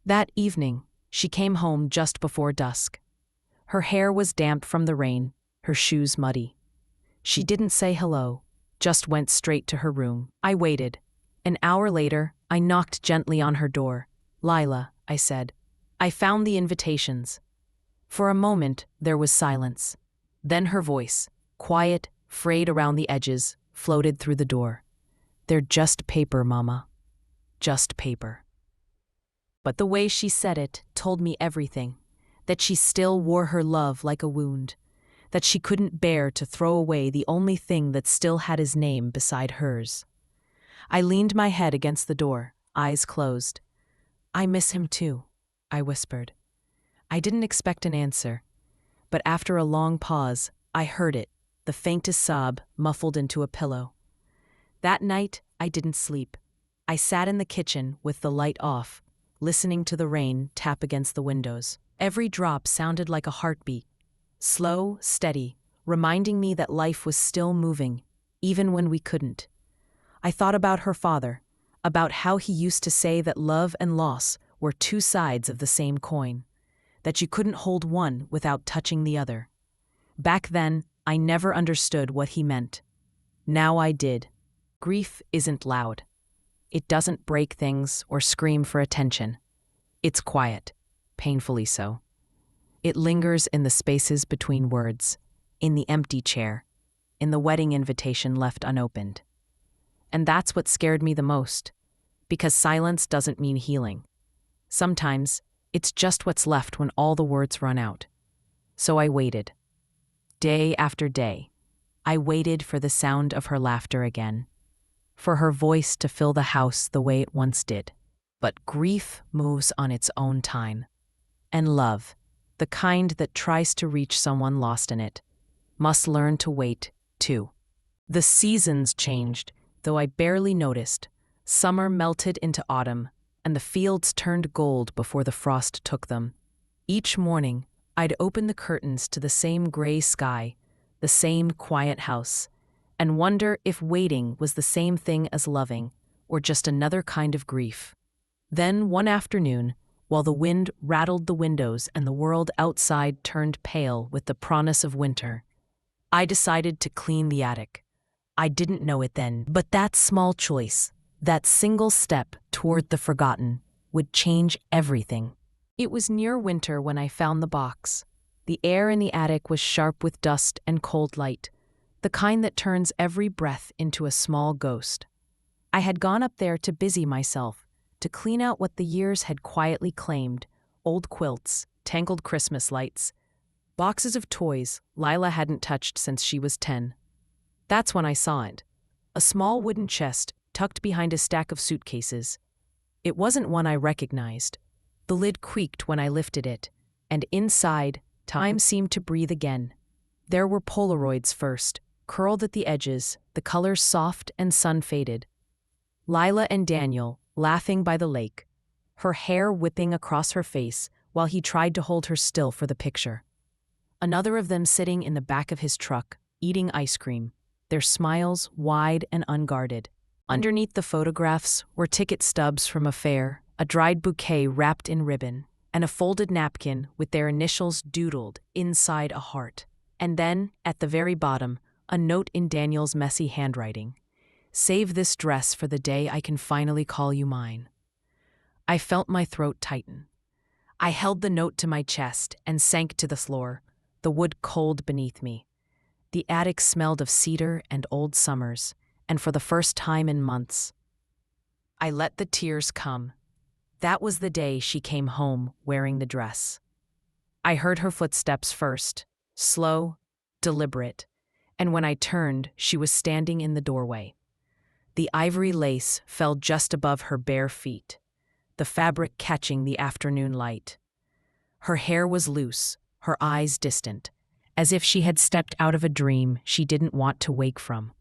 [SPEAKER 1] That evening, she came home just before dusk. Her hair was damp from the rain, her shoes muddy. She didn't say hello, just went straight to her room. I waited. An hour later, I knocked gently on her door. "Lila," I said. "I found the invitations." For a moment, there was silence. Then her voice, quiet, frayed around the edges, floated through the door. "They're just paper, Mama. Just paper." But the way she said it told me everything. That she still wore her love like a wound. That she couldn't bear to throw away the only thing that still had his name beside hers. I leaned my head against the door, eyes closed. "I miss him too," I whispered. I didn't expect an answer, but after a long pause, I heard it, the faintest sob muffled into a pillow. That night, I didn't sleep. I sat in the kitchen with the light off, listening to the rain tap against the windows. Every drop sounded like a heartbeat, slow, steady, reminding me that life was still moving, even when we couldn't. I thought about her father, about how he used to say that love and loss were two sides of the same coin, that you couldn't hold one without touching the other. Back then, I never understood what he meant. Now I did. Grief isn't loud. It doesn't break things or scream for attention. It's quiet, painfully so. It lingers in the spaces between words, in the empty chair, in the wedding invitation left unopened. And that's what scared me the most, because silence doesn't mean healing. Sometimes, it's just what's left when all the words run out. So I waited. Day after day, I waited for the sound of her laughter again, for her voice to fill the house the way it once did. But grief moves on its own time. And love, the kind that tries to reach someone lost in it, must learn to wait, too. The seasons changed, though I barely noticed. Summer melted into autumn, and the fields turned gold before the frost took them. Each morning, I'd open the curtains to the same gray sky, the same quiet house, and wonder if waiting was the same thing as loving, or just another kind of grief. Then, one afternoon, while the wind rattled the windows and the world outside turned pale with the promise of winter, I decided to clean the attic. I didn't know it then, but that small choice, that single step toward the forgotten, would change everything. It was near winter when I found the box. The air in the attic was sharp with dust and cold light, the kind that turns every breath into a small ghost. I had gone up there to busy myself, to clean out what the years had quietly claimed: old quilts, tangled Christmas lights, boxes of toys Lila hadn't touched since she was 10. That's when I saw it. A small wooden chest tucked behind a stack of suitcases. It wasn't one I recognized. The lid creaked when I lifted it, and inside, time seemed to breathe again. There were Polaroids first, curled at the edges, the colors soft and sun-faded. Lila and Daniel, laughing by the lake, her hair whipping across her face while he tried to hold her still for the picture. Another of them sitting in the back of his truck, eating ice cream, their smiles wide and unguarded. Underneath the photographs were ticket stubs from a fair, a dried bouquet wrapped in ribbon, and a folded napkin with their initials doodled inside a heart. And then, at the very bottom, a note in Daniel's messy handwriting. "Save this dress for the day I can finally call you mine." I felt my throat tighten. I held the note to my chest and sank to the floor, the wood cold beneath me. The attic smelled of cedar and old summers, and for the first time in months, I let the tears come. That was the day she came home wearing the dress. I heard her footsteps first, slow, deliberate, and when I turned, she was standing in the doorway. The ivory lace fell just above her bare feet, the fabric catching the afternoon light. Her hair was loose, her eyes distant, as if she had stepped out of a dream she didn't want to wake from.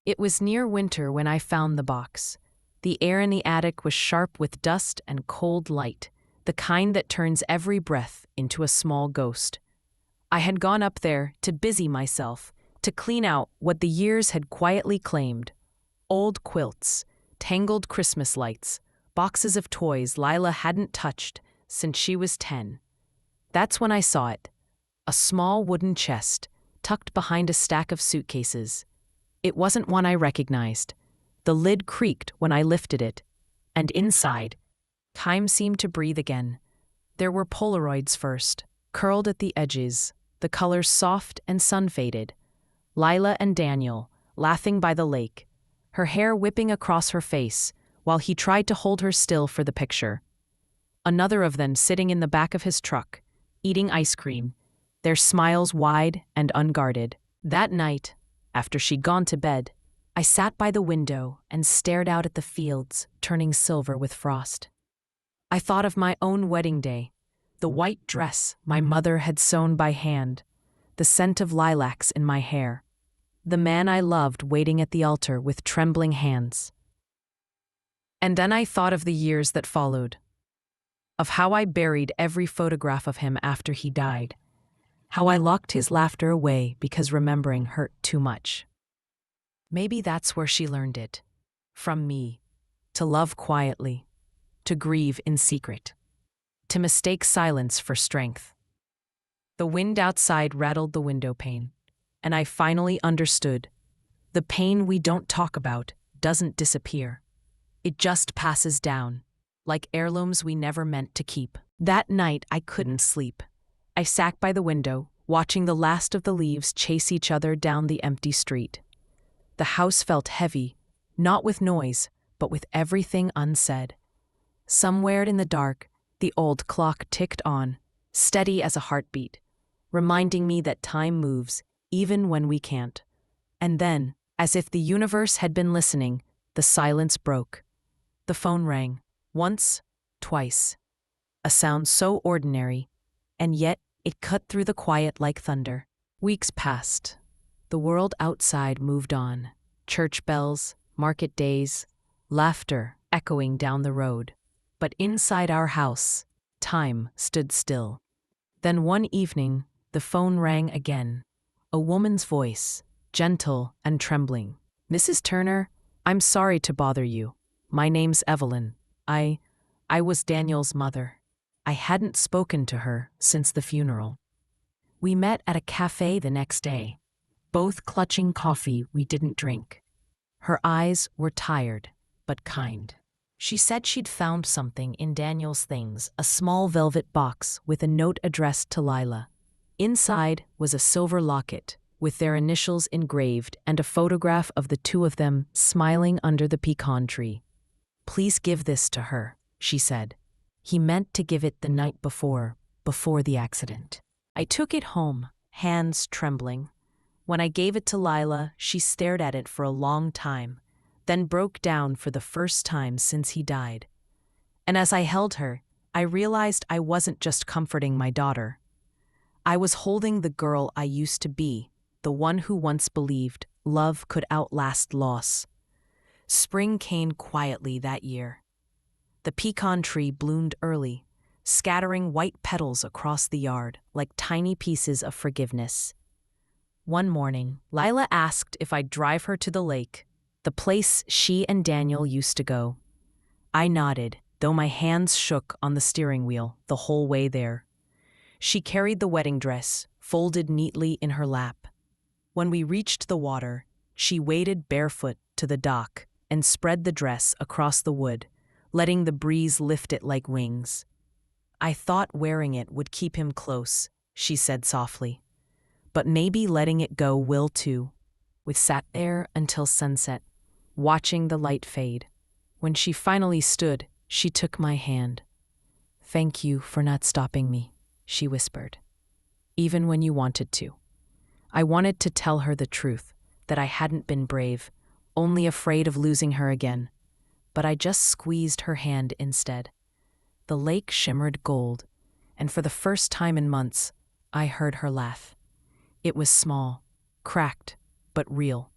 [SPEAKER 1] It was near winter when I found the box. The air in the attic was sharp with dust and cold light, the kind that turns every breath into a small ghost. I had gone up there to busy myself, to clean out what the years had quietly claimed: old quilts, tangled Christmas lights, boxes of toys Lila hadn't touched since she was 10. That's when I saw it, a small wooden chest tucked behind a stack of suitcases. It wasn't one I recognized. The lid creaked when I lifted it, and inside, time seemed to breathe again. There were Polaroids first, curled at the edges, the colors soft and sun-faded. Lila and Daniel, laughing by the lake, her hair whipping across her face, while he tried to hold her still for the picture. Another of them sitting in the back of his truck, eating ice cream, their smiles wide and unguarded. That night, after she'd gone to bed, I sat by the window and stared out at the fields turning silver with frost. I thought of my own wedding day, the white dress my mother had sewn by hand, the scent of lilacs in my hair, the man I loved waiting at the altar with trembling hands. And then I thought of the years that followed, of how I buried every photograph of him after he died, how I locked his laughter away because remembering hurt too much. Maybe that's where she learned it, from me, to love quietly, to grieve in secret, to mistake silence for strength. The wind outside rattled the window pane, and I finally understood. The pain we don't talk about doesn't disappear. It just passes down, like heirlooms we never meant to keep. That night I couldn't sleep. I sat by the window, watching the last of the leaves chase each other down the empty street. The house felt heavy, not with noise, but with everything unsaid. Somewhere in the dark, the old clock ticked on, steady as a heartbeat, reminding me that time moves, even when we can't. And then, as if the universe had been listening, the silence broke. The phone rang, once, twice. A sound so ordinary, and yet it cut through the quiet like thunder. Weeks passed. The world outside moved on. Church bells, market days, laughter echoing down the road. But inside our house, time stood still. Then one evening, the phone rang again. A woman's voice, gentle and trembling. "Mrs. Turner, I'm sorry to bother you. My name's Evelyn. I was Daniel's mother. I hadn't spoken to her since the funeral. We met at a cafe the next day, both clutching coffee we didn't drink. Her eyes were tired, but kind. She said she'd found something in Daniel's things, a small velvet box with a note addressed to Lila. Inside was a silver locket with their initials engraved and a photograph of the two of them smiling under the pecan tree. "Please give this to her," she said. He meant to give it the night before the accident. I took it home, hands trembling. When I gave it to Lila, she stared at it for a long time, then broke down for the first time since he died. And as I held her, I realized I wasn't just comforting my daughter. I was holding the girl I used to be, the one who once believed love could outlast loss. Spring came quietly that year. The pecan tree bloomed early, scattering white petals across the yard like tiny pieces of forgiveness. One morning, Lila asked if I'd drive her to the lake, the place she and Daniel used to go. I nodded, though my hands shook on the steering wheel the whole way there. She carried the wedding dress, folded neatly in her lap. When we reached the water, she waded barefoot to the dock and spread the dress across the wood, letting the breeze lift it like wings. "I thought wearing it would keep him close," she said softly. "But maybe letting it go will too." We sat there until sunset, watching the light fade. When she finally stood, she took my hand. "Thank you for not stopping me," she whispered. "Even when you wanted to." I wanted to tell her the truth, that I hadn't been brave, only afraid of losing her again. But I just squeezed her hand instead. The lake shimmered gold, and for the first time in months, I heard her laugh. It was small, cracked, but real.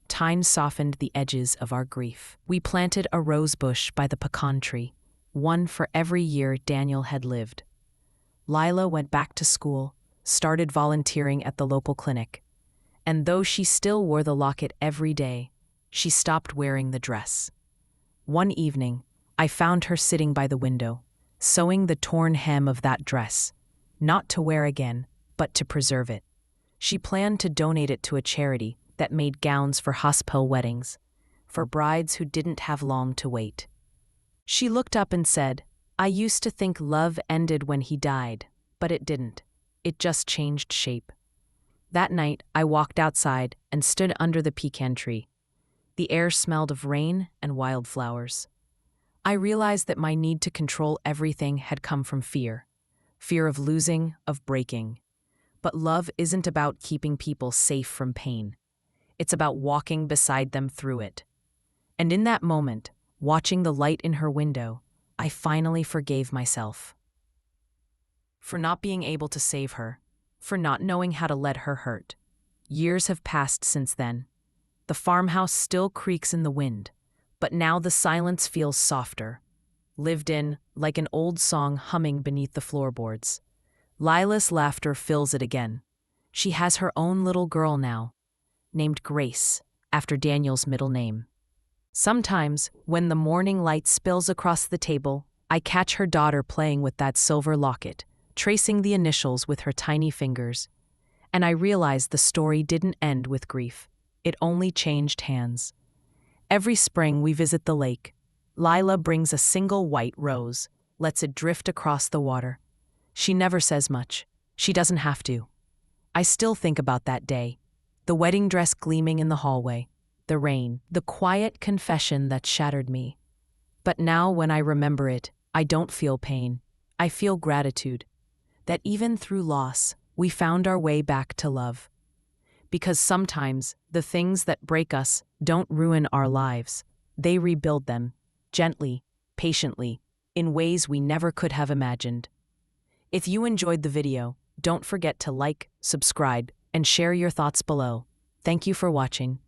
[SPEAKER 1] Time softened the edges of our grief. We planted a rose bush by the pecan tree, one for every year Daniel had lived. Lila went back to school, started volunteering at the local clinic, and though she still wore the locket every day, she stopped wearing the dress. One evening, I found her sitting by the window, sewing the torn hem of that dress, not to wear again, but to preserve it. She planned to donate it to a charity that made gowns for hospital weddings, for brides who didn't have long to wait. She looked up and said, "I used to think love ended when he died, but it didn't. It just changed shape." That night, I walked outside and stood under the pecan tree. The air smelled of rain and wildflowers. I realized that my need to control everything had come from fear. Fear of losing, of breaking. But love isn't about keeping people safe from pain. It's about walking beside them through it. And in that moment, watching the light in her window, I finally forgave myself. For not being able to save her, for not knowing how to let her hurt. Years have passed since then. The farmhouse still creaks in the wind, but now the silence feels softer, lived in, like an old song humming beneath the floorboards. Lila's laughter fills it again. She has her own little girl now, named Grace, after Daniel's middle name. Sometimes, when the morning light spills across the table, I catch her daughter playing with that silver locket, tracing the initials with her tiny fingers. And I realize the story didn't end with grief. It only changed hands. Every spring we visit the lake. Lila brings a single white rose, lets it drift across the water. She never says much. She doesn't have to. I still think about that day. The wedding dress gleaming in the hallway. The rain. The quiet confession that shattered me. But now when I remember it, I don't feel pain. I feel gratitude. That even through loss, we found our way back to love. Because sometimes the things that break us don't ruin our lives. They rebuild them, gently, patiently, in ways we never could have imagined. If you enjoyed the video, don't forget to like, subscribe, and share your thoughts below. Thank you for watching.